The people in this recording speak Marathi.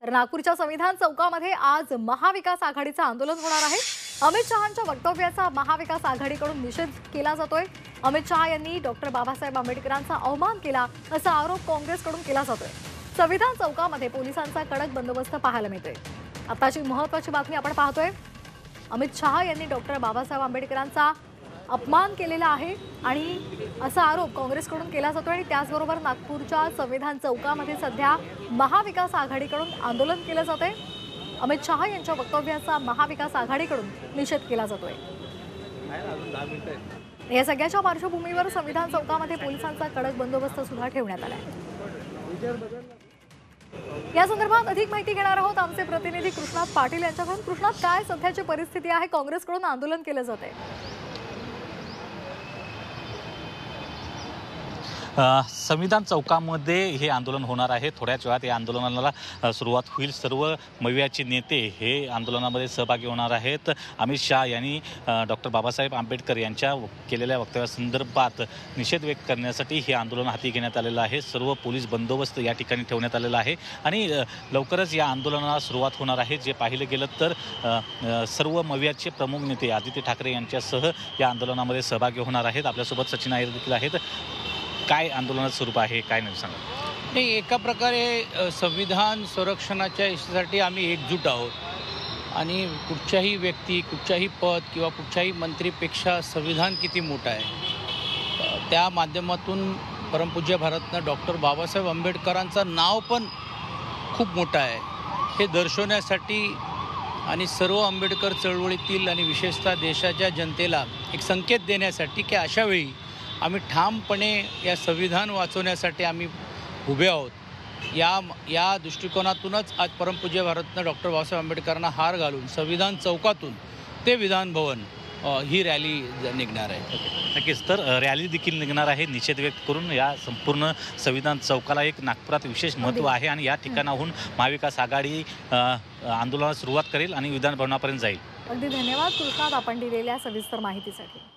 तर नागपूरच्या संविधान चौकामध्ये आज महाविकास आघाडीचं आंदोलन होणार आहे। अमित शहांच्या वक्तव्याचा महाविकास आघाडीकडून निषेध केला जातोय। अमित शहा यांनी डॉक्टर बाबासाहेब आंबेडकरांचा अवमान केला असा आरोप काँग्रेसकडून केला जातोय। संविधान चौकामध्ये पोलिसांचा कडक बंदोबस्त पाहायला मिळतोय। आताची महत्त्वाची बातमी आपण पाहतोय। अमित शहा यांनी डॉक्टर बाबासाहेब आंबेडकरांचा अपमान केलेला आहे आणि असा आरोप काँग्रेसकडून केला जातो आणि त्याचबरोबर नागपूरच्या संविधान चौकामध्ये सध्या महाविकास आघाडीकडून आंदोलन केलं जातंय। अमित शहा यांच्या वक्तव्याचा महाविकास आघाडीकडून निषेध केला जातोय। या सगळ्याच्या पार्श्वभूमीवर संविधान चौकामध्ये पोलिसांचा कडक बंदोबस्त सुद्धा ठेवण्यात आला आहे। या संदर्भात अधिक माहिती घेणार आहोत आमचे प्रतिनिधी कृष्णात पाटील यांच्याकडून। कृष्णात, काय सध्याची परिस्थिती आहे? काँग्रेसकडून आंदोलन केलं जातंय। संविधान चौकामध्ये हे आंदोलन होणार आहे। थोड्याच वेळात या आंदोलनाला सुरुवात होईल। सर्व मवियाचे नेते हे आंदोलनामध्ये सहभागी होणार आहेत। अमित शहा यांनी डॉक्टर बाबासाहेब आंबेडकर यांच्या केलेल्या वक्तव्यासंदर्भात निषेध व्यक्त करण्यासाठी हे आंदोलन हाती घेण्यात आलेलं आहे। सर्व पोलीस बंदोबस्त या ठिकाणी ठेवण्यात आलेला आहे आणि लवकरच या आंदोलनाला सुरुवात होणार आहे। जे पाहिलं गेलं तर सर्व मवियाचे प्रमुख नेते आदित्य ठाकरे यांच्यासह या आंदोलनामध्ये सहभागी होणार आहेत। आपल्यासोबत सचिन आयर देखील आहेत। काय आंदोलनाचं स्वरूप आहे, काय नाही सांगा? नाही, एका प्रकारे संविधान संरक्षणाच्या इच्छेसाठी आम्ही एकजूट आहोत आणि कुठच्याही व्यक्ती, कुठच्याही पद किंवा कुठच्याही मंत्रीपेक्षा संविधान किती मोठं आहे त्या माध्यमातून परमपूज्य भारतरत्न डॉक्टर बाबासाहेब आंबेडकरांचं नाव पण खूप मोठं आहे हे दर्शवण्यासाठी आणि सर्व आंबेडकर चळवळीतील आणि विशेषतः देशाच्या जनतेला एक संकेत देण्यासाठी की अशावेळी आम्ही ठामपणे या संविधान वाचवण्यासाठी आम्ही उभे आहोत। या दृष्टिकोनातूनच आज परमपूज्य भारतरत्न डॉक्टर बाबासाहेब आंबेडकरांना हार घालून संविधान चौकातून ते विधान भवन ही रॅली निघणार आहे। नक्कीच, तर रॅली देखील निघणार आहे। निषेध व्यक्त करून या संपूर्ण संविधान चौकाला एक नागपुरात विशेष महत्त्व आहे आणि या ठिकाणाहून महाविकास आघाडी आंदोलनाला सुरुवात करेल आणि विधान भवनापर्यंत जाईल। अगदी धन्यवाद कृष्णात, आपण दिलेल्या सविस्तर माहितीसाठी।